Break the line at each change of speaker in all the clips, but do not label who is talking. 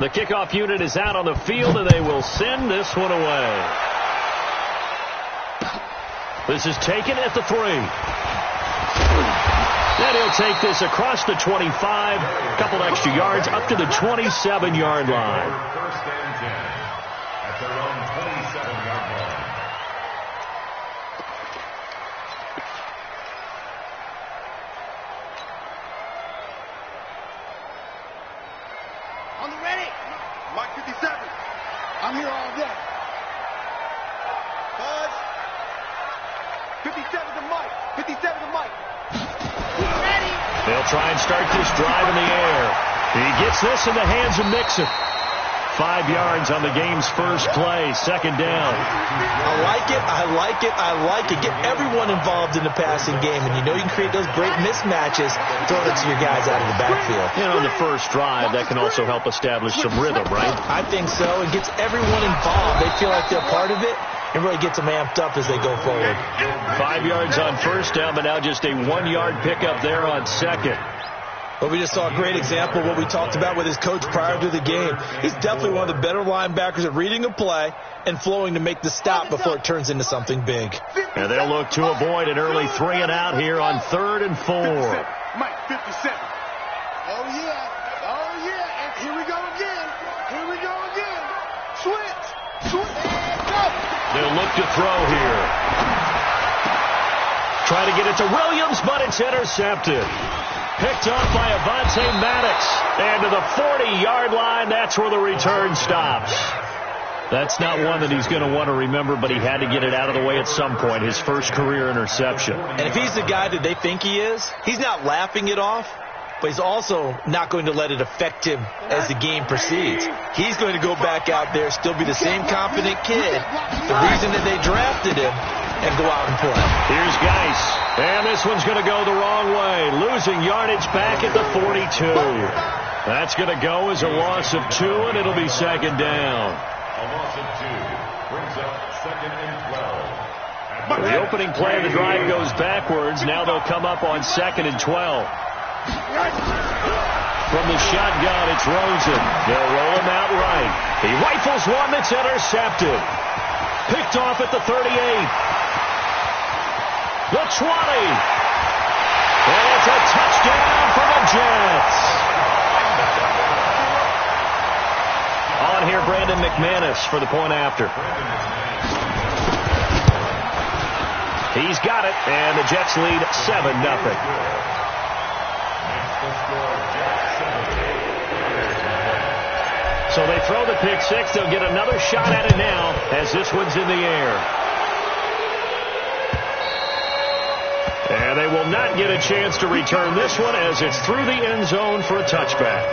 The kickoff unit is out on the field, and they will send this one away. This is taken at the 3. And he'll take this across the 25, a couple extra yards, up to the 27-yard line.
First and 10 at their own 27-yard line.
On the ready. Mike 57. I'm here all day. Buzz. 57 to Mike. 57 to Mike. Ready.
They'll try and start this drive in the air. He gets this in the hands of Mixon. 5 yards on the game's first play, second down.
I like it, I like it, I like it. Get everyone involved in the passing game, and you know you can create those great mismatches, throwing it to your guys out of the backfield.
And on the first drive, that can also help establish some rhythm, right?
I think so. It gets everyone involved. They feel like they're part of it, and really gets them amped up as they go forward.
5 yards on first down, but now just a 1-yard pickup there on second.
But we just saw a great example of what we talked about with his coach prior to the game. He's definitely one of the better linebackers at reading a play and flowing to make the stop before it turns into something big.
And they'll look to avoid an early 3 and out here on 3rd and 4.
Mike 57. Oh, yeah. Oh, yeah. And here we go again. Here we go again. Switch. Switch. Go.
They'll look to throw here. Try to get it to Williams, but it's intercepted. Picked off by Avonte Maddox. And to the 40-yard line, that's where the return stops. That's not one that he's going to want to remember, but he had to get it out of the way at some point, his first career interception.
And if he's the guy that they think he is, he's not laughing it off, but he's also not going to let it affect him as the game proceeds. He's going to go back out there, still be the same confident kid, the reason that they drafted him, and go out and play.
Here's Geis. And this one's going to go the wrong way. Losing yardage back at the 42. That's going to go as a loss of 2, and it'll be second down.
A loss of 2 brings up 2nd and 12.
The opening play of the drive goes backwards. Now they'll come up on 2nd and 12. From the shotgun, it's Rosen. They'll roll him out right. He rifles one that's intercepted. Picked off at the 38. The 20. And it's a touchdown for the Jets. On here, Brandon McManus for the point after. He's got it, and the Jets lead 7-0. So they throw the pick six. They'll get another shot at it now as this one's in the air. And they will not get a chance to return this one as it's through the end zone for a touchback.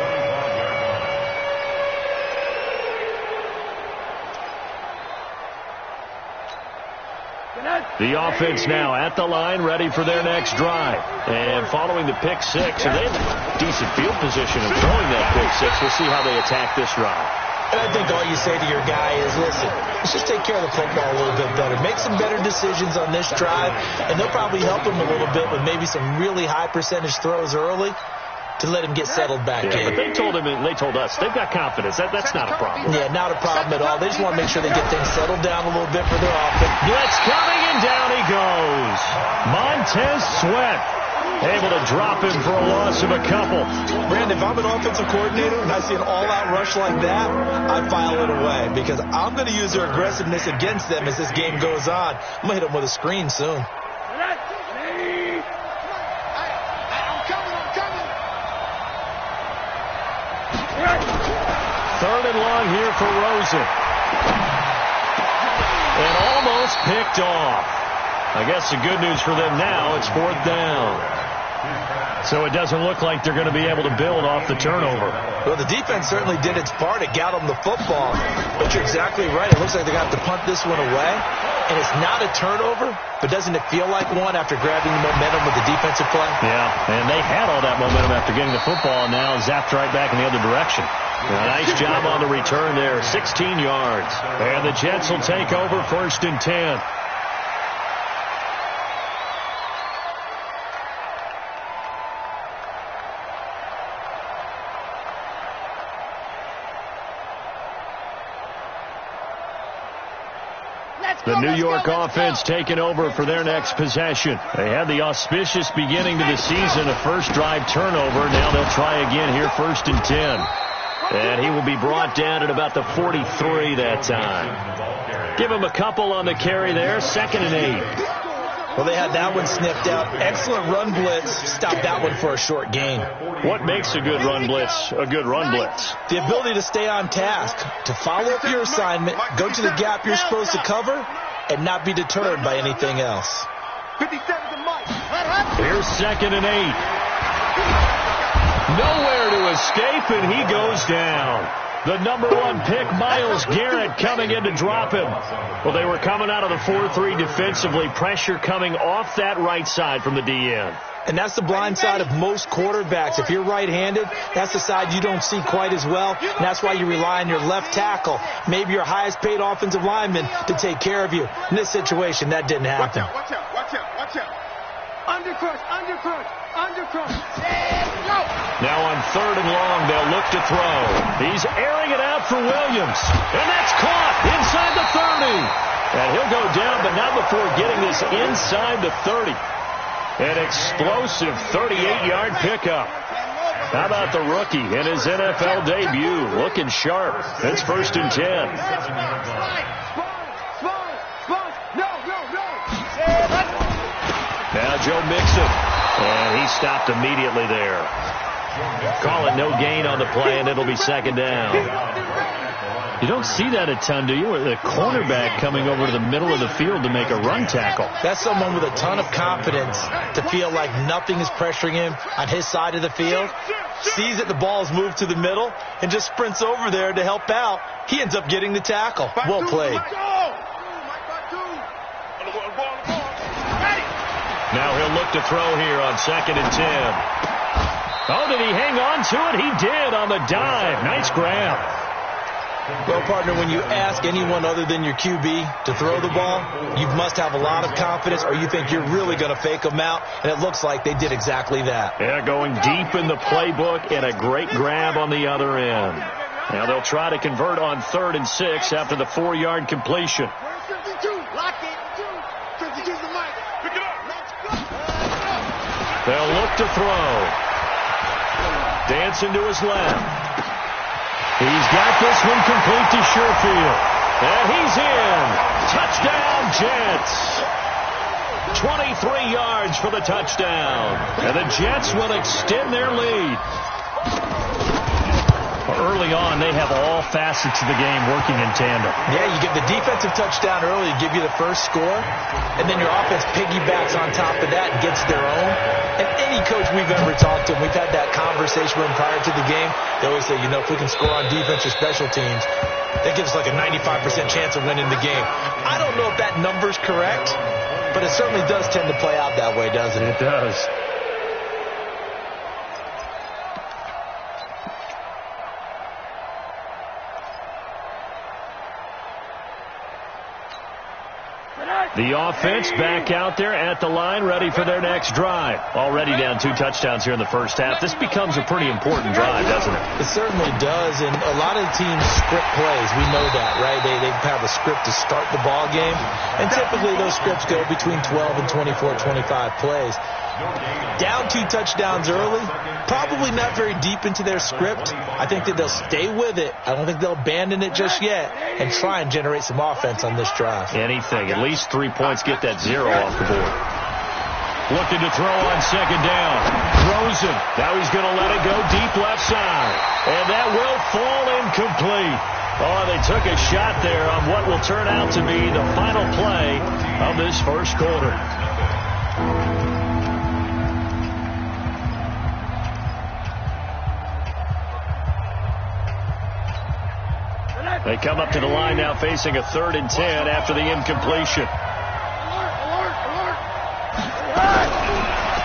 The offense now at the line, ready for their next drive. And following the pick six, and they have a decent field position of throwing that pick six. We'll see how they attack this drive.
And I think all you say to your guy is, listen, let's just take care of the football a little bit better. Make some better decisions on this drive, and they'll probably help him a little bit with maybe some really high percentage throws early to let him get settled back in.
But they told him, and they told us, they've got confidence. That's not a problem.
Yeah, not a problem at all. They just want to make sure they get things settled down a little bit for their offense.
Blitz coming, and down he goes. Montez Sweat able to drop him for a loss of a couple.
Brandon, if I'm an offensive coordinator and I see an all-out rush like that, I file it away because I'm going to use their aggressiveness against them as this game goes on. I'm going to hit them with a screen soon.
Third and long here for Rosen. And almost picked off. I guess the good news for them now, it's 4th down. So it doesn't look like they're going to be able to build off the turnover.
Well, the defense certainly did its part. It got them the football. But you're exactly right. It looks like they're going to have to punt this one away. And it's not a turnover, but doesn't it feel like one after grabbing the momentum with the defensive play?
Yeah, and they had all that momentum after getting the football, and now zapped right back in the other direction. Nice job on the return there, 16 yards. And the Jets will take over 1st and 10. The New York offense taking over for their next possession. They had the auspicious beginning to the season, a first drive turnover. Now they'll try again here, 1st and 10. And he will be brought down at about the 43 that time. Give him a couple on the carry there, 2nd and 8.
Well, they had that one sniffed out. Excellent run blitz. Stopped that one for a short gain.
What makes a good run blitz a good run blitz?
The ability to stay on task, to follow up your assignment, go to the gap you're supposed to cover, and not be deterred by anything else.
57 to Mike.
Here's 2nd and 8. Nowhere to escape, and he goes down. The number 1 pick, Myles Garrett, coming in to drop him. Well, they were coming out of the 4-3 defensively. Pressure coming off that right side from the DN.
And that's the blind side of most quarterbacks. If you're right-handed, that's the side you don't see quite as well. And that's why you rely on your left tackle, maybe your highest-paid offensive lineman, to take care of you. In this situation, that didn't happen.
Watch out, watch out, watch out. Undercrush, undercrush, undercrush. And go.
Now on 3rd and long, they'll look to throw. He's airing it out for Williams. And that's caught inside the 30. And he'll go down, but not before getting this inside the 30. An explosive 38-yard pickup. How about the rookie in his NFL debut? Looking sharp. It's 1st and 10. Now Joe Mixon, and he stopped immediately there. Call it no gain on the play, and it'll be 2nd down. You don't see that a ton, do you? The cornerback coming over to the middle of the field to make a run tackle.
That's someone with a ton of confidence to feel like nothing is pressuring him on his side of the field. Sees that the ball is moved to the middle and just sprints over there to help out. He ends up getting the tackle. Well played.
Now he'll look to throw here on 2nd and 10. Oh, did he hang on to it? He did on the dive. Nice grab.
Well, partner, when you ask anyone other than your QB to throw the ball, you must have a lot of confidence, or you think you're really going to fake them out, and it looks like they did exactly that.
Yeah, going deep in the playbook and a great grab on the other end. Now they'll try to convert on 3rd and 6 after the 4-yard completion. They'll look to throw. Dancing to his left. He's got this one complete to Sherfield. And he's in. Touchdown, Jets. 23 yards for the touchdown. And the Jets will extend their lead. Early on, they have all facets of the game working in tandem.
Yeah, you get the defensive touchdown early to give you the first score, and then your offense piggybacks on top of that and gets their own. And any coach we've ever talked to, we've had that conversation with them prior to the game, they always say, you know, if we can score on defense or special teams, that gives us like a 95% chance of winning the game. I don't know if that number's correct, but it certainly does tend to play out that way, doesn't it?
It does. The offense back out there at the line, ready for their next drive. Already down 2 touchdowns here in the first half. This becomes a pretty important drive, doesn't it?
It certainly does, and a lot of the teams script plays. We know that, right? They have a script to start the ball game, and typically those scripts go between 12 and 24, 25 plays. Down 2 touchdowns early, probably not very deep into their script. I think that they'll stay with it. I don't think they'll abandon it just yet and try and generate some offense on this drive.
Anything. At least 3 points, get that 0 off the board. Looking to throw on 2nd down. Throws it. Now he's going to let it go deep left side. And that will fall incomplete. Oh, they took a shot there on what will turn out to be the final play of this first quarter. They come up to the line now facing a 3rd and 10 after the incompletion.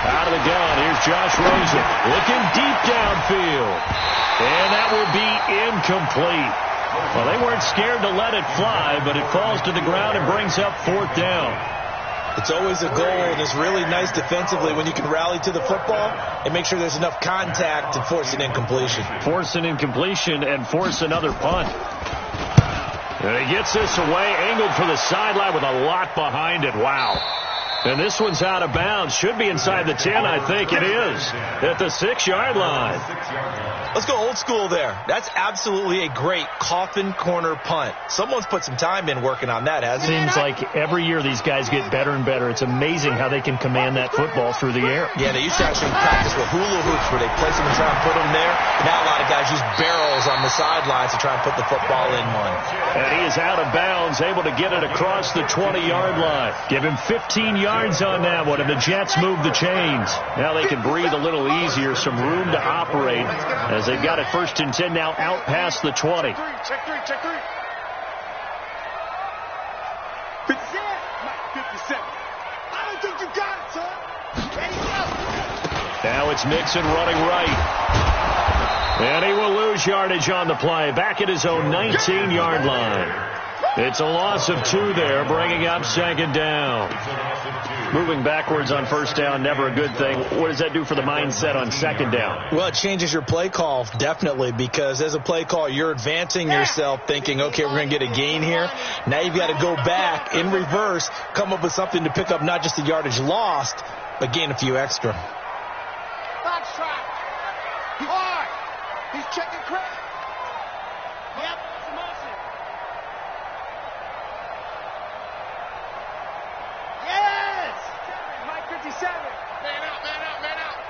Out of the gun, here's Josh Rosen looking deep downfield. And that will be incomplete. Well, they weren't scared to let it fly, but it falls to the ground and brings up 4th down.
It's always a goal, and it's really nice defensively when you can rally to the football and make sure there's enough contact to force an incompletion.
Force an incompletion and force another punt. And he gets this away, angled for the sideline with a lot behind it. Wow. And this one's out of bounds. Should be inside the 10, I think it is. At the 6-yard line.
Let's go old school there. That's absolutely a great coffin corner punt. Someone's put some time in working on that, hasn't it?
Seems like every year these guys get better and better. It's amazing how they can command that football through the air.
Yeah, they used to actually practice with hula hoops where they place them and try and put them there. Now a lot of guys use barrels on the sidelines to try and put the football in one.
And he is out of bounds, able to get it across the 20-yard line. Give him 15 yards on that one, and the Jets move the chains. Now they can breathe a little easier, some room to operate as they've got it 1st and 10 now out past the 20.
Check three. 57. I don't think you got it, son. Ready, go.
Now it's Mixon running right. And he will lose yardage on the play. Back at his own 19-yard line. It's a loss of 2 there, bringing up 2nd down. Moving backwards on 1st down, never a good thing. What does that do for the mindset on 2nd down?
Well, it changes your play call, definitely, because as a play call, you're advancing yourself thinking, okay, we're going to get a gain here. Now you've got to go back in reverse, come up with something to pick up not just the yardage lost, but gain a few extra.
Box trap. Hard. He's checking credit. Yep. Yes! Mike 57. Man out.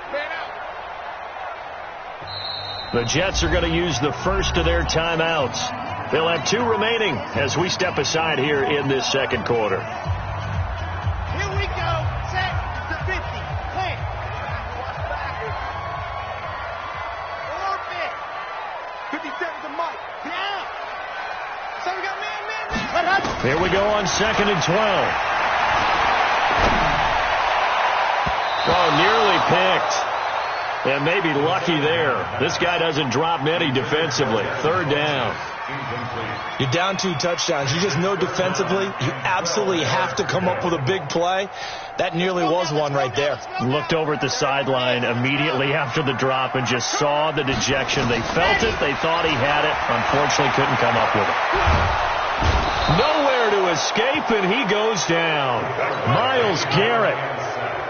The Jets are going to use the first of their timeouts. They'll have 2 remaining as we step aside here in this 2nd quarter.
Here we go. Set to 50. Clear. Orbit. 57 to Mike. Now. So we got man.
Here we go on 2nd and 12. Oh, nearly picked. And maybe lucky there. This guy doesn't drop many defensively. 3rd down.
You're down 2 touchdowns. You just know defensively you absolutely have to come up with a big play. That nearly was one right there.
Looked over at the sideline immediately after the drop and just saw the dejection. They felt it. They thought he had it. Unfortunately, couldn't come up with it. Nowhere to escape, and he goes down. Myles Garrett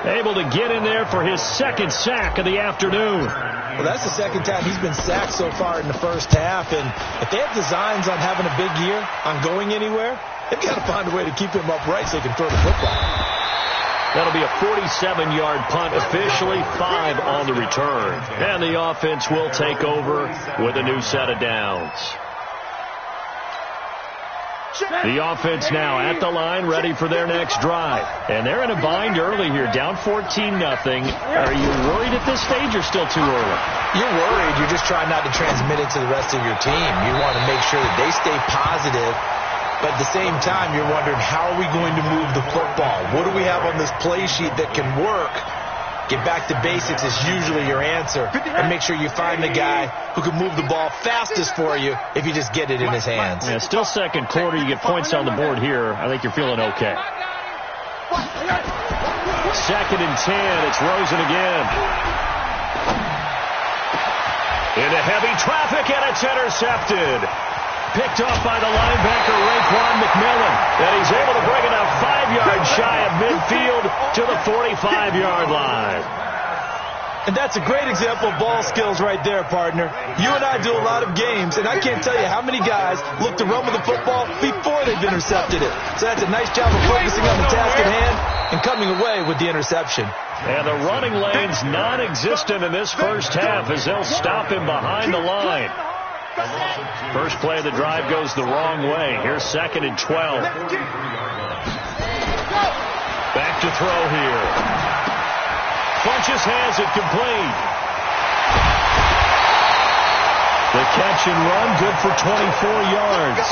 able to get in there for his 2nd sack of the afternoon.
Well, that's the 2nd time he's been sacked so far in the 1st half, and if they have designs on having a big year, on going anywhere, they've got to find a way to keep him upright so they can throw the football.
That'll be a 47-yard punt, officially 5 on the return. And the offense will take over with a new set of downs. The offense now at the line, ready for their next drive. And they're in a bind early here, down 14-0. Are you worried at this stage or still too early?
You're worried. You're just trying not to transmit it to the rest of your team. You want to make sure that they stay positive. But at the same time, you're wondering, how are we going to move the football? What do we have on this play sheet that can work? Get back to basics is usually your answer. And make sure you find the guy who can move the ball fastest for you if you just get it in his hands.
Yeah, still 2nd quarter. You get points on the board here. I think you're feeling okay. 2nd and 10. It's Rosen again. Into heavy traffic, and it's intercepted. Picked off by the linebacker, Raekwon McMillan. And he's able to bring it up 5 yards shy of midfield to the 45-yard line.
And that's a great example of ball skills right there, partner. You and I do a lot of games, and I can't tell you how many guys look to run with the football before they've intercepted it. So that's a nice job of focusing on the task at hand and coming away with the interception.
And the running lane's non-existent in this 1st half as they'll stop him behind the line. First play of the drive goes the wrong way. Here's 2nd and 12. Back to throw here. Funches has it complete. The catch and run, good for 24 yards.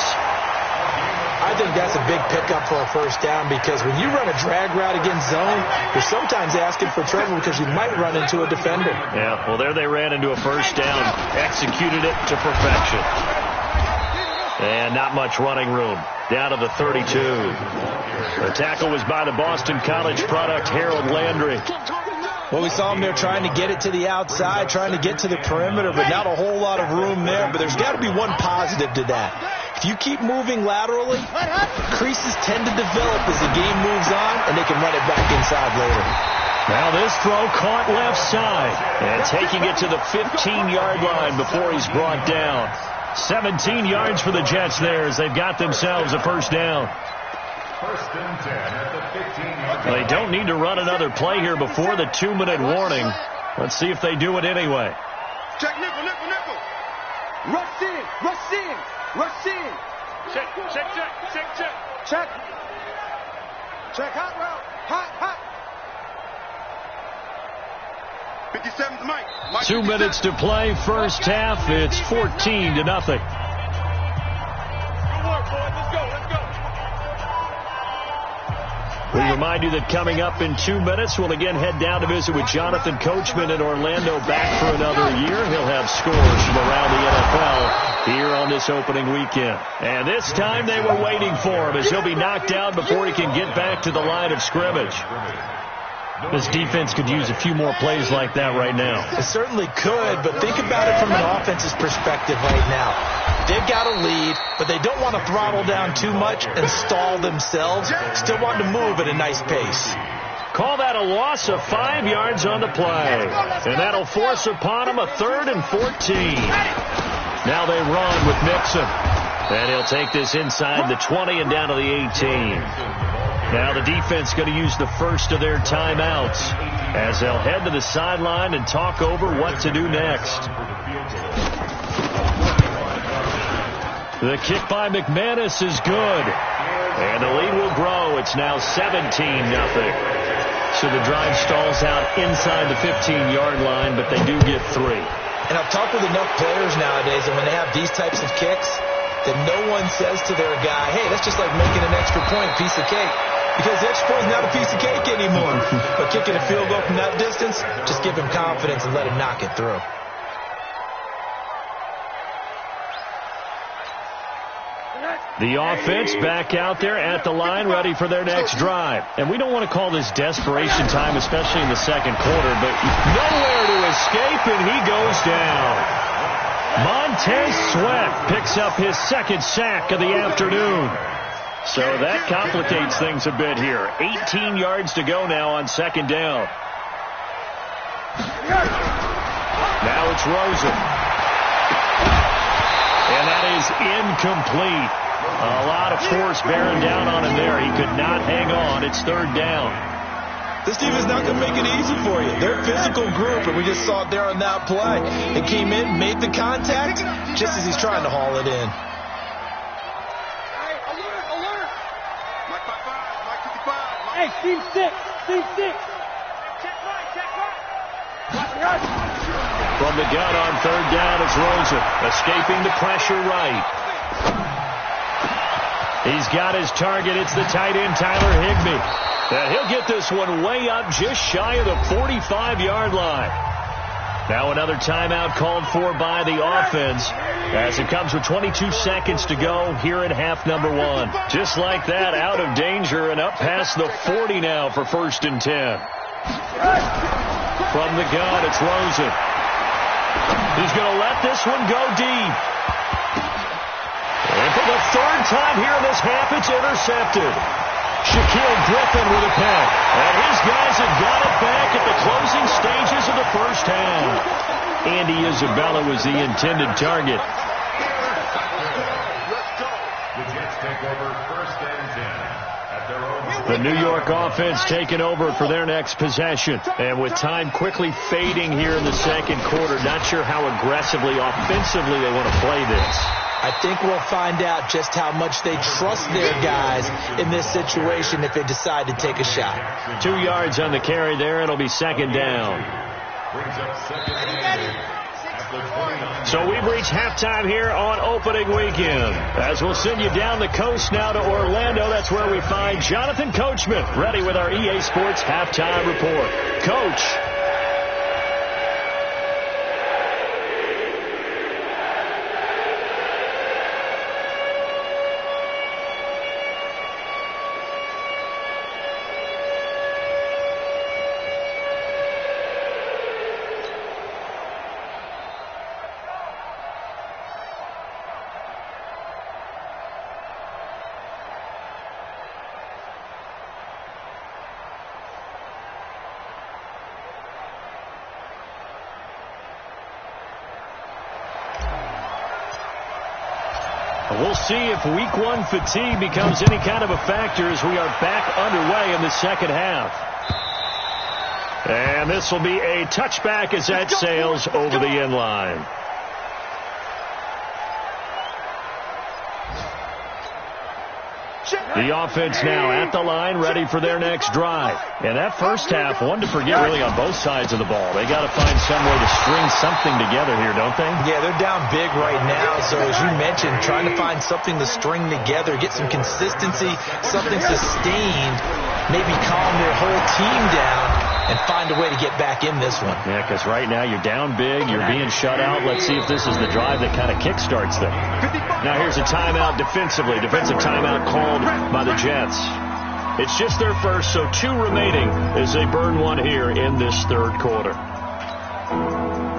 I think that's a big pickup for a 1st down, because when you run a drag route against zone, you're sometimes asking for trouble because you might run into a defender.
Yeah, well, there they ran into a 1st down, executed it to perfection. And not much running room. Down to the 32. The tackle was by the Boston College product, Harold Landry.
Well, we saw him there trying to get it to the outside, trying to get to the perimeter, but not a whole lot of room there. But there's got to be one positive to that. If If you keep moving laterally, creases tend to develop as the game moves on, and they can run it back inside later.
Now this throw caught left side, and taking it to the 15-yard line before he's brought down. 17 yards for the Jets there as they've got themselves a first down.
First and 10 at the 15-yard line.
They don't need to run another play here before the 2-minute warning. Let's see if they do it anyway.
Check nickel, nickel, nickel. Rush in, rush in, rush in. Check, check, check, check, check. Check. Check, hot route, hot, hot. 57's Mike.
2 minutes to play, first half. It's 14-0.
Good work, boys. Let's go, let's go.
We remind you that coming up in 2 minutes, we'll again head down to visit with Jonathan Coachman in Orlando, back for another year. He'll have scores from around the NFL here on this opening weekend. And this time they were waiting for him as he'll be knocked down before he can get back to the line of scrimmage. This defense could use a few more plays like that right now.
It certainly could, but think about it from an offense's perspective right now. They've got a lead, but they don't want to throttle down too much and stall themselves. Still want to move at a nice pace.
Call that a loss of 5 yards on the play. And that'll force upon him a 3rd and 14. Now they run with Mixon. And he'll take this inside the 20 and down to the 18. Now the defense going to use the first of their timeouts as they'll head to the sideline and talk over what to do next. The kick by McManus is good. And the lead will grow. It's now 17-0. So the drive stalls out inside the 15-yard line, but they do get 3.
And I've talked with enough players nowadays, and when they have these types of kicks, that no one says to their guy, hey, that's just like making an extra point, piece of cake. Because the extra point is not a piece of cake anymore. But kicking a field goal from that distance, just give him confidence and let him knock it through.
The offense back out there at the line, ready for their next drive. And we don't want to call this desperation time, especially in the second quarter, but nowhere to escape, and he goes down. Montez Sweat picks up his second sack of the afternoon. So that complicates things a bit here. 18 yards to go now on second down. Now it's Rosen. And that is incomplete. A lot of force bearing down on him there. He could not hang on. It's 3rd down.
This team is not going to make it easy for you. They're a physical group, and we just saw it there on that play. It came in, made the contact, just as he's trying to haul it in.
Hey, team 6, team 6. Check right, check right.
From the gun on 3rd down, it's Rosen, escaping the pressure right. He's got his target. It's the tight end, Tyler Higbee. And he'll get this one way up just shy of the 45-yard line. Now another timeout called for by the offense as it comes with 22 seconds to go here in half number 1. Just like that, out of danger and up past the 40 now for 1st and 10. From the gun, it's Rosen. He's going to let this one go deep. And for the 3rd time here in this half, it's intercepted. Shaquille Griffin with a pick. And his guys have got it back at the closing stages of the first half. Andy Isabella was the intended target.
The Jets take over 1st and 10 at their own.
The New York offense taking over for their next possession. And with time quickly fading here in the second quarter, not sure how aggressively, offensively they want to play this.
I think we'll find out just how much they trust their guys in this situation if they decide to take a shot.
2 yards on the carry there. It'll be 2nd down.
Brings up 2nd and 10 at the 29.
So we've reached halftime here on opening weekend. As we'll send you down the coast now to Orlando, that's where we find Jonathan Coachman, ready with our EA Sports halftime report. Coach. We'll see if week one fatigue becomes any kind of a factor as we are back underway in the second half. And this will be a touchback as that sails over the end line. The offense now at the line, ready for their next drive. And that first half, one to forget really on both sides of the ball. They got to find some way to string something together here, don't they?
Yeah, they're down big right now. So as you mentioned, trying to find something to string together, get some consistency, something sustained, maybe calm their whole team down and find a way to get back in this one.
Yeah, because right now you're down big, you're being shut out. Let's see if this is the drive that kind of kickstarts them. Now here's a timeout defensively. Defensive timeout called by the Jets. It's just their first, so 2 remaining as they burn one here in this third quarter.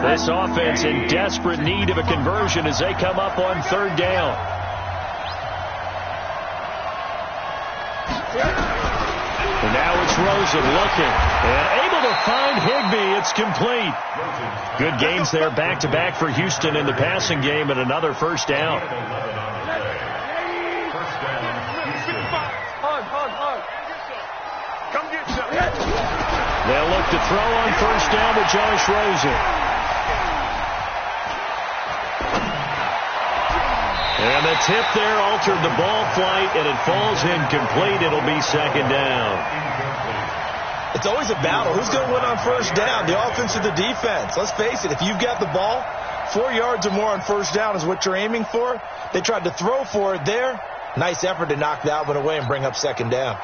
This offense in desperate need of a conversion as they come up on third down. And now it's Rosen looking and able to find Higbee. It's complete. Good gains there back-to-back for Houston in the passing game and another first down. They'll look to throw on first down to Josh Rosen. And the tip there altered the ball flight, and it falls incomplete. It'll be second down.
It's always a battle. Who's going to win on first down, the offense or the defense? Let's face it, if you've got the ball, 4 yards or more on first down is what you're aiming for. They tried to throw for it there. Nice effort to knock that one away and bring up second down.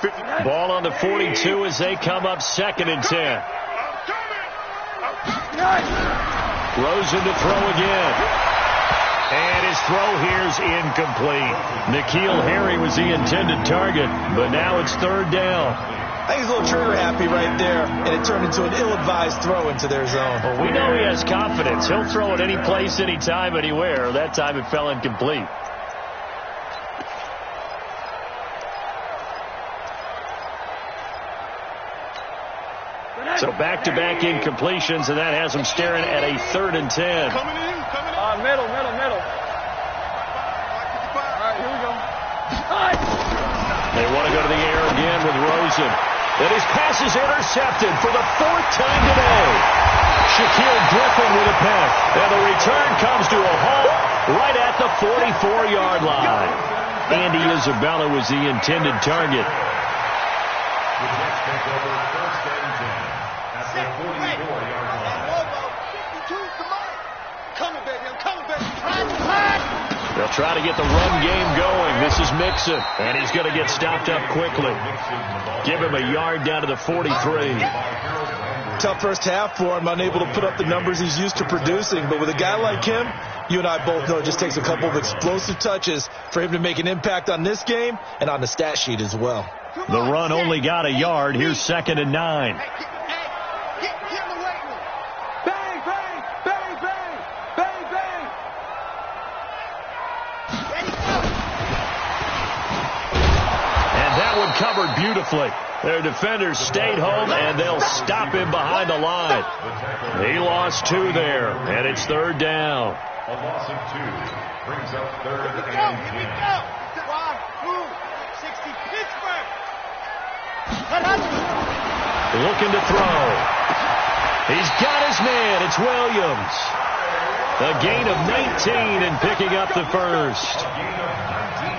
Ball on the 42 as they come up 2nd and 10. Rosen to throw again. And his throw here is incomplete. N'Keal Harry was the intended target, but now it's third down.
I think he's a little trigger happy right there, and it turned into an ill-advised throw into their zone.
Well, we know he has confidence. He'll throw it any place, anytime, anywhere. That time it fell incomplete. So back-to-back incompletions, and that has them staring at a 3rd and 10.
Middle. All right, here we go.
They want to go to the air again with Rosen. And his pass is intercepted for the 4th time today. Shaquille Griffin with a pick. And the return comes to a halt right at the 44-yard line. Andy Isabella was the intended target.
The Jets take over 1st and 10 at the 44-yard line.
They'll try to get the run game going. This is Mixon, and he's going to get stopped up quickly. Give him a yard down to the 43.
Tough first half for him, unable to put up the numbers he's used to producing. But with a guy like him, you and I both know it just takes a couple of explosive touches for him to make an impact on this game and on the stat sheet as well.
The run only got a yard. Here's 2nd and 9. Covered beautifully. Their defenders stayed home, and they'll stop him behind the line. He lost 2 there, and it's 3rd down.
A loss of 2 brings up 3rd and 10.
Looking to throw. He's got his man. It's Williams. A gain of 19 and picking up the first.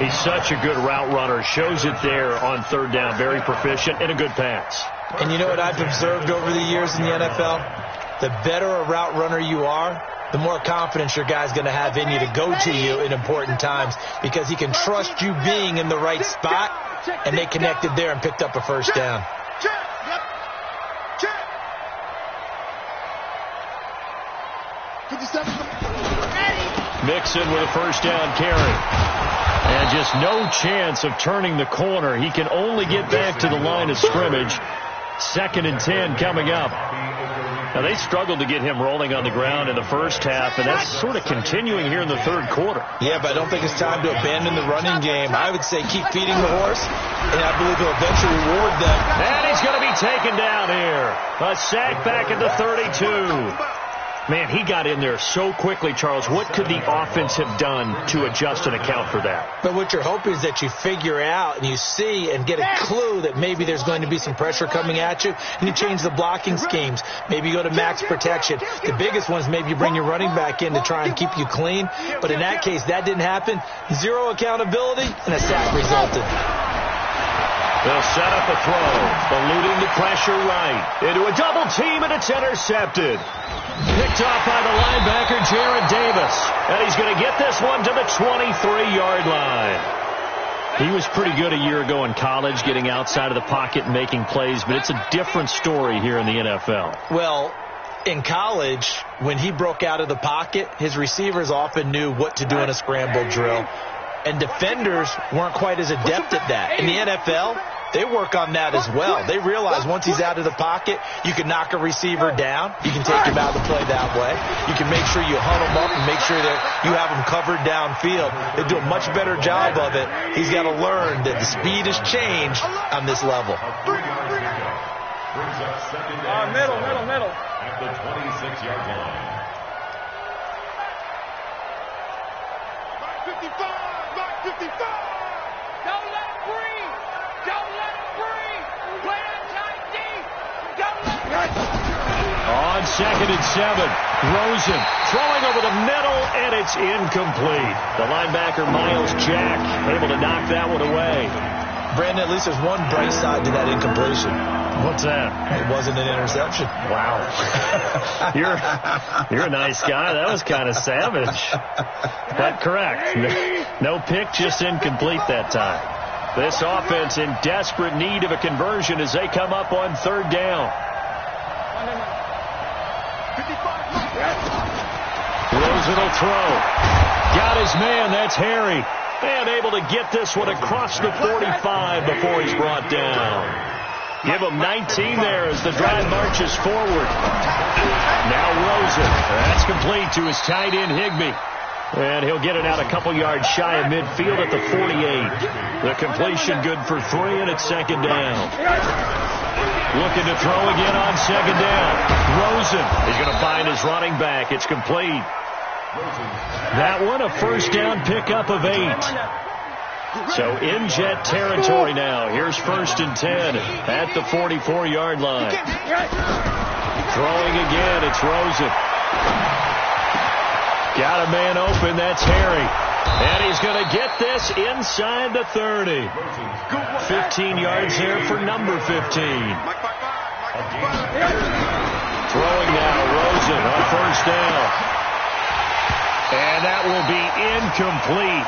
He's such a good route runner. Shows it there on 3rd down. Very proficient and a good pass.
And you know what I've observed over the years in the NFL? The better a route runner you are, the more confidence your guy's going to have in you to go to you in important times because he can trust you being in the right spot, and they connected there and picked up a first down.
Mixon with a first down carry. And just no chance of turning the corner. He can only get back to the line of scrimmage. 2nd and 10 coming up. Now, they struggled to get him rolling on the ground in the first half, and that's sort of continuing here in the 3rd quarter.
Yeah, but I don't think it's time to abandon the running game. I would say keep feeding the horse, and I believe he'll eventually reward them.
And he's going to be taken down here. A sack back at the 32. Man, he got in there so quickly, Charles. What could the offense have done to adjust and account for that?
But what you're hoping is that you figure out and you see and get a clue that maybe there's going to be some pressure coming at you, and you change the blocking schemes. Maybe you go to max protection. The biggest one is maybe you bring your running back in to try and keep you clean. But in that case, that didn't happen. Zero accountability, and a sack resulted.
They'll set up a throw, eluding the pressure right. Into a double team, and it's intercepted. Picked off by the linebacker, Jared Davis. And he's going to get this one to the 23-yard line. He was pretty good a year ago in college, getting outside of the pocket and making plays, but it's a different story here in the NFL.
Well, in college, when he broke out of the pocket, his receivers often knew what to do in a scramble drill. And defenders weren't quite as adept at that. In the NFL, they work on that as well. They realize once he's out of the pocket, you can knock a receiver down. You can take him out of the play that way. You can make sure you hunt him up and make sure that you have him covered downfield. They do a much better job of it. He's got to learn that the speed has changed on this level.
Middle. At the 26-yard line.
55! Don't let him breathe! Don't let him breathe! Play that tight deep! Don't let him
On 2nd and 7, Rosen throwing over the middle, and it's incomplete. The linebacker, Miles Jack, able to knock that one away.
Brandon, at least there's one bright side to that incompletion.
What's that?
It wasn't an interception.
Wow. You're a nice guy. That was kind of savage. But correct. No pick, just incomplete that time. This offense in desperate need of a conversion as they come up on 3rd down. Rosen will throw. Got his man. That's Harry. And able to get this one across the 45 before he's brought down. Give him 19 there as the drive marches forward. Now Rosen. That's complete to his tight end, Higbee. And he'll get it out a couple yards shy of midfield at the 48. The completion good for 3, and it's 2nd down. Looking to throw again on 2nd down. Rosen is going to find his running back. It's complete. That one, a 1st down pickup of 8. So in jet territory now. Here's 1st and 10 at the 44-yard line. Throwing again, it's Rosen. Got a man open, that's Harry. And he's going to get this inside the 30. 15 yards there for number 15. Throwing now, Rosen on 1st down. And that will be incomplete.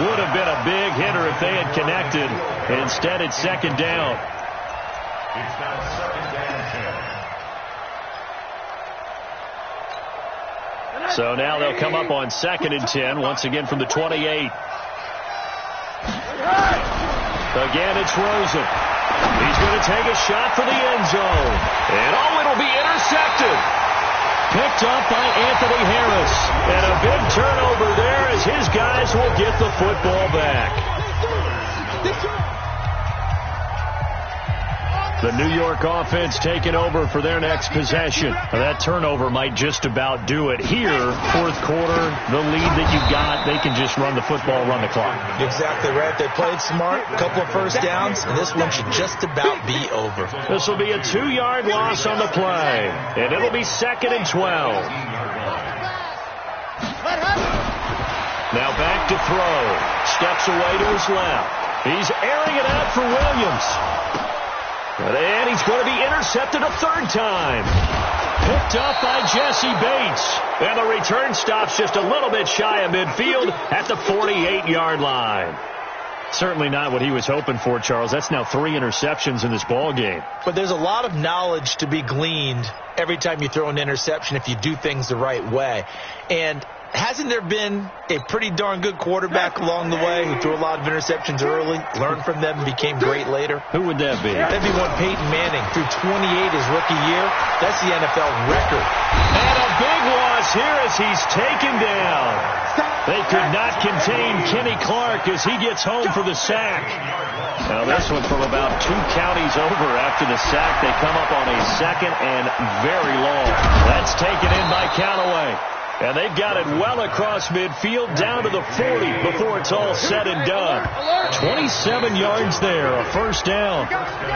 Would have been a big hitter if they had connected. Instead, it's 2nd down.
It's now 2nd down 10.
So now they'll come up on 2nd and 10, once again from the 28. Again, it's Rosen. He's going to take a shot for the end zone. And it'll be intercepted. Picked up by Anthony Harris. And a big turnover there as his guys will get the football back. The New York offense taking over for their next possession. That turnover might just about do it. Here, 4th quarter, the lead that you've got, they can just run the football, run the clock.
Exactly right. They played smart, a couple of 1st downs, and this one should just about be over.
This will be a 2-yard loss on the play, and it'll be 2nd and 12. Now back to throw. Steps away to his left. He's airing it out for Williams. And he's going to be intercepted a 3rd time. Picked up by Jesse Bates. And the return stops just a little bit shy of midfield at the 48-yard line. Certainly not what he was hoping for, Charles. That's now 3 interceptions in this ball game.
But there's a lot of knowledge to be gleaned every time you throw an interception if you do things the right way. And hasn't there been a pretty darn good quarterback along the way who threw a lot of interceptions early, learned from them, and became great later?
Who would that be?
That'd be one Peyton Manning. Threw 28 his rookie year. That's the NFL record.
And a big loss here as he's taken down. They could not contain Kenny Clark as he gets home for the sack. Now this one from about 2 counties over after the sack. They come up on a 2nd and very long. That It's taken in by Callaway. And they've got it well across midfield down to the 40 before it's all said and done. 27 yards there, a first down.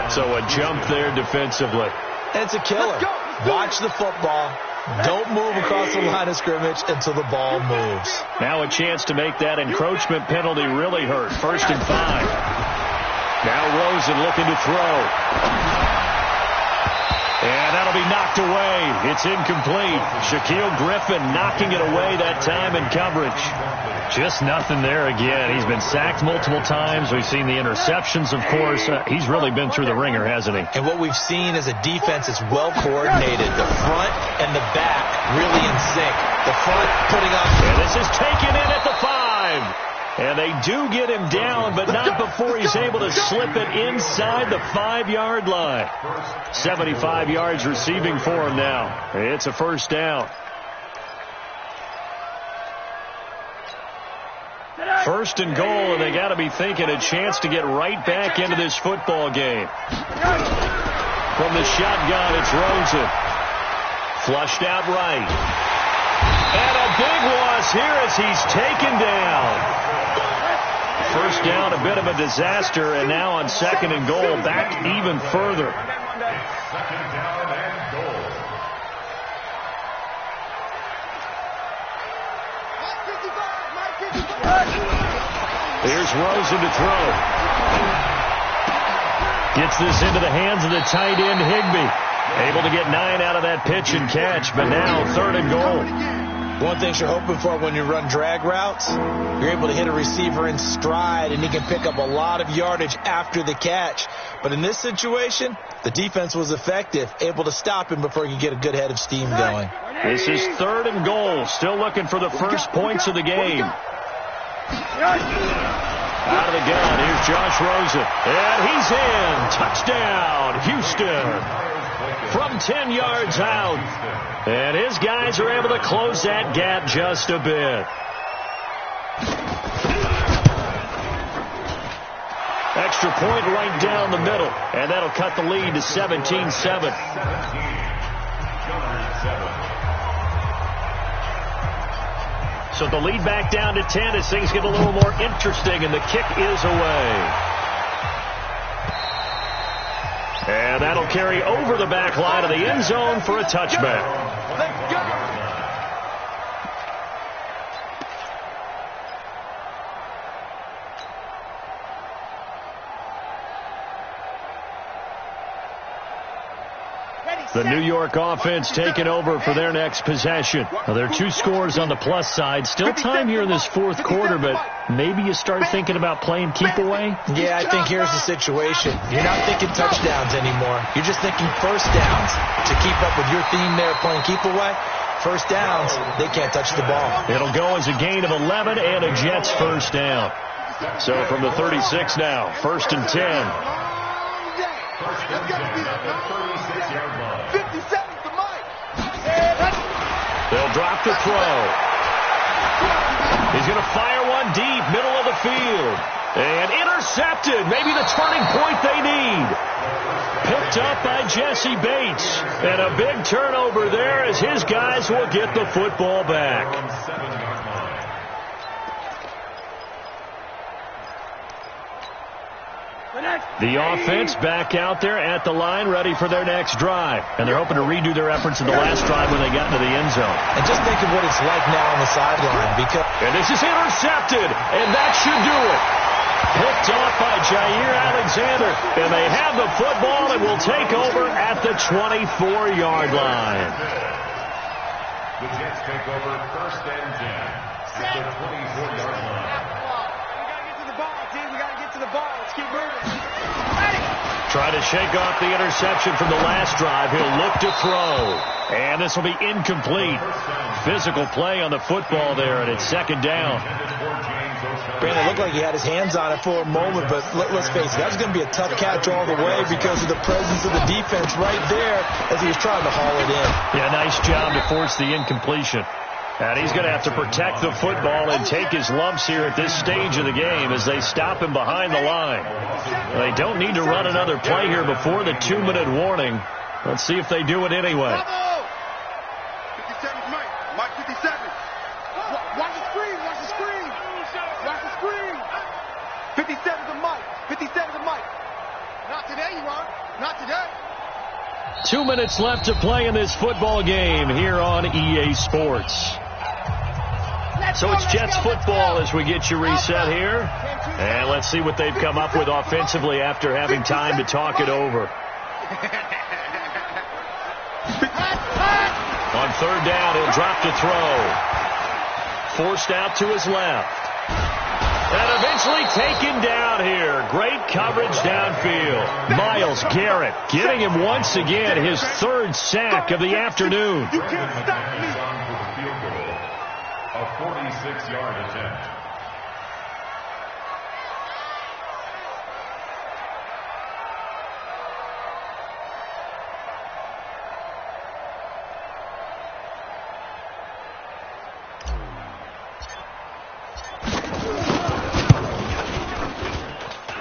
So a jump there defensively.
It's a killer. Watch the football. Don't move across the line of scrimmage until the ball moves.
Now a chance to make that encroachment penalty really hurt. 1st and 5. Now Rosen looking to throw. And that'll be knocked away. It's incomplete. Shaquille Griffin knocking it away that time in coverage. Just nothing there again. He's been sacked multiple times. We've seen the interceptions, of course. He's really been through the ringer, hasn't he?
And what we've seen is a defense that's well coordinated. The front and the back really in sync. The front putting on...
And this is taken in at the 5. And they do get him down, but not before he's able to slip it inside the 5-yard line. 75 yards receiving for him now. It's a first down. 1st and goal, and they got to be thinking a chance to get right back into this football game. From the shotgun, it's Rosen. Flushed out right. And a big loss here as he's taken down. First down, a bit of a disaster, and now on 2nd and goal, back even further.
2nd down and goal.
Here's Rosen to throw. Gets this into the hands of the tight end, Higbee. Able to get 9 out of that pitch and catch, but now 3rd and goal.
One thing you're hoping for when you run drag routes, you're able to hit a receiver in stride, and he can pick up a lot of yardage after the catch. But in this situation, the defense was effective, able to stop him before he could get a good head of steam going.
This is 3rd and goal, still looking for the first points of the game. Out of the gun, here's Josh Rosen. And he's in. Touchdown, Houston. From 10 yards out. And his guys are able to close that gap just a bit. Extra point right down the middle. And that'll cut the lead to 17-7. So the lead back down to 10 as things get a little more interesting, and the kick is away. And that'll carry over the back line of the end zone for a touchback.
Let's go!
The New York offense taking over for their next possession. Now, there are 2 scores on the plus side. Still time here in this 4th quarter, but maybe you start thinking about playing keep away?
Yeah, I think here's the situation. You're not thinking touchdowns anymore. You're just thinking first downs. To keep up with your theme there, playing keep away, first downs, they can't touch the ball.
It'll go as a gain of 11 and a Jets first down. So from the 36 now, 1st and 10. They'll drop the throw. He's going to fire one deep, middle of the field. And intercepted. Maybe the turning point they need. Picked up by Jesse Bates. And a big turnover there as his guys will get the football back. The offense back out there at the line, ready for their next drive. And they're hoping to redo their efforts in the last drive when they got into the end zone.
And just think of what it's like now on the sideline.
And this is intercepted, and that should do it. Picked off by Jair Alexander. And they have the football and will take over at the 24-yard line.
The Jets take over 1st and 10 at the 24-yard line.
We got to get to the ball. Let's keep moving.
Try to shake off the interception from the last drive. He'll look to throw. And this will be incomplete. Physical play on the football there, and it's 2nd down.
Brandon, it looked like he had his hands on it for a moment, but let's face it, that was going to be a tough catch all the way because of the presence of the defense right there as he was trying to haul it in.
Yeah, nice job to force the incompletion. And he's going to have to protect the football and take his lumps here at this stage of the game as they stop him behind the line. They don't need to run another play here before the 2-minute warning. Let's see if they do it anyway.
57's Mike. Mike 57. Watch the screen. Watch the screen. Watch the screen. 57's a Mike. 57's a Mike. Not today, you are. Not today.
2 minutes left to play in this football game here on EA Sports. So it's Jets football as we get you reset here. And let's see what they've come up with offensively after having time to talk it over. On third down, he'll drop to throw. Forced out to his left. And eventually taken down here. Great coverage downfield. Myles Garrett getting him once again his third sack of the afternoon.
You can't stop me.
A 46-yard attempt.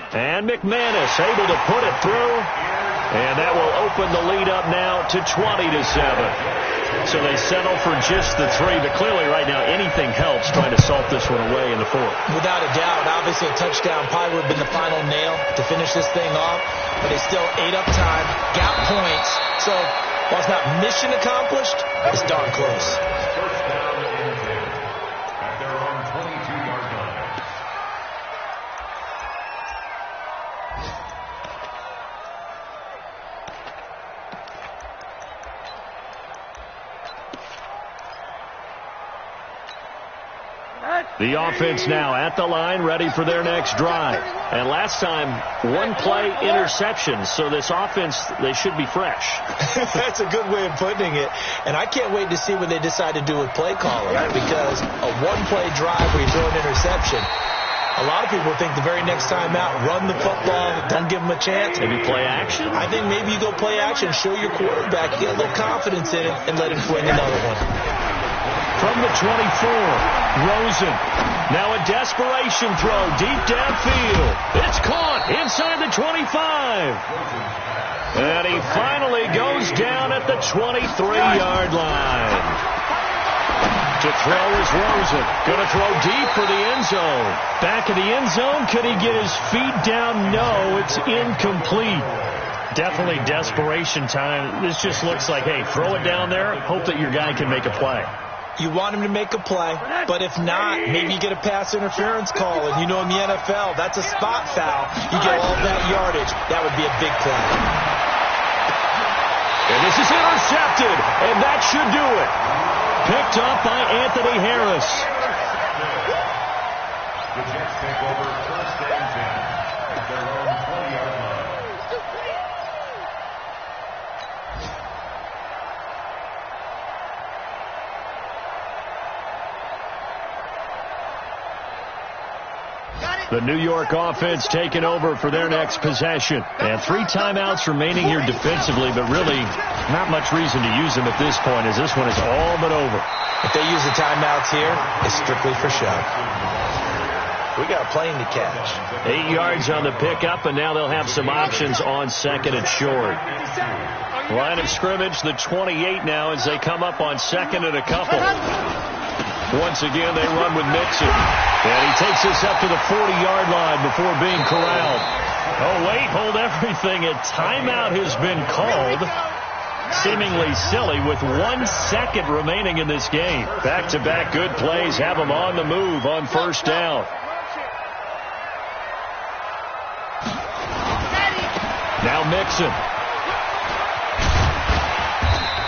And McManus able to put it through. And that will open the lead up now to 20-7. So they settle for just the 3. But clearly right now anything helps trying to salt this one away in the 4th.
Without a doubt, obviously a touchdown probably would have been the final nail to finish this thing off. But they still ate up time, got points. So while it's not mission accomplished, it's darn close.
First down and 10 at their own 22-yard line.
The offense now at the line, ready for their next drive. And last time, one-play interception. So this offense, they should be fresh.
That's a good way of putting it. And I can't wait to see what they decide to do with play calling. Because a one-play drive where you throw an interception, a lot of people think the very next time out, run the football, don't give them a chance.
Maybe play action?
I think maybe you go play action, show your quarterback, you get a little confidence in it, and let him swing another one.
From the 24, Rosen. Now a desperation throw deep downfield. It's caught inside the 25. And he finally goes down at the 23-yard line. To throw is Rosen. Going to throw deep for the end zone. Back of the end zone. Could he get his feet down? No, it's incomplete. Definitely desperation time. This just looks like, hey, throw it down there. Hope that your guy can make a play.
You want him to make a play, but if not, maybe you get a pass interference call. And you know in the NFL, that's a spot foul. You get all that yardage. That would be a big play.
And this is intercepted, and that should do it. Picked up by Anthony Harris.
The Jets take over first and 10 at their own 20-yard line.
The New York offense taking over for their next possession. And 3 timeouts remaining here defensively, but really not much reason to use them at this point as this one is all but over.
If they use the timeouts here, it's strictly for show. We got a plane to catch.
8 yards on the pickup, and now they'll have some options on second and short. Line of scrimmage, the 28 now as they come up on second and a couple. Once again, they run with Mixon. And he takes this up to the 40-yard line before being corralled. Oh, wait, hold everything. A timeout has been called. Seemingly silly with 1 second remaining in this game. Back-to-back good plays have them on the move on first down. Now Mixon.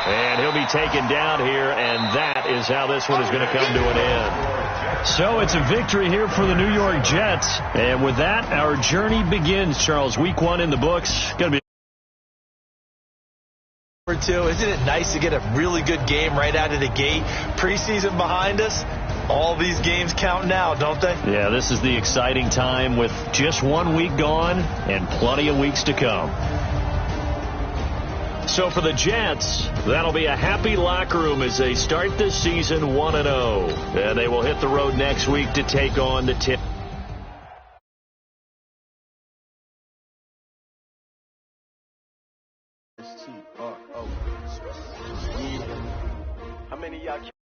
And he'll be taken down here, and that is how this one is going to come to an end. So it's a victory here for the New York Jets. And with that, our journey begins, Charles. Week 1 in the books. Going to be
Isn't it nice to get a really good game right out of the gate? Preseason behind us. All these games count now, don't they?
Yeah, this is the exciting time with just 1 week gone and plenty of weeks to come. So for the Jets, that'll be a happy locker room as they start this season 1-0. And they will hit the road next week to take on the How
many y'all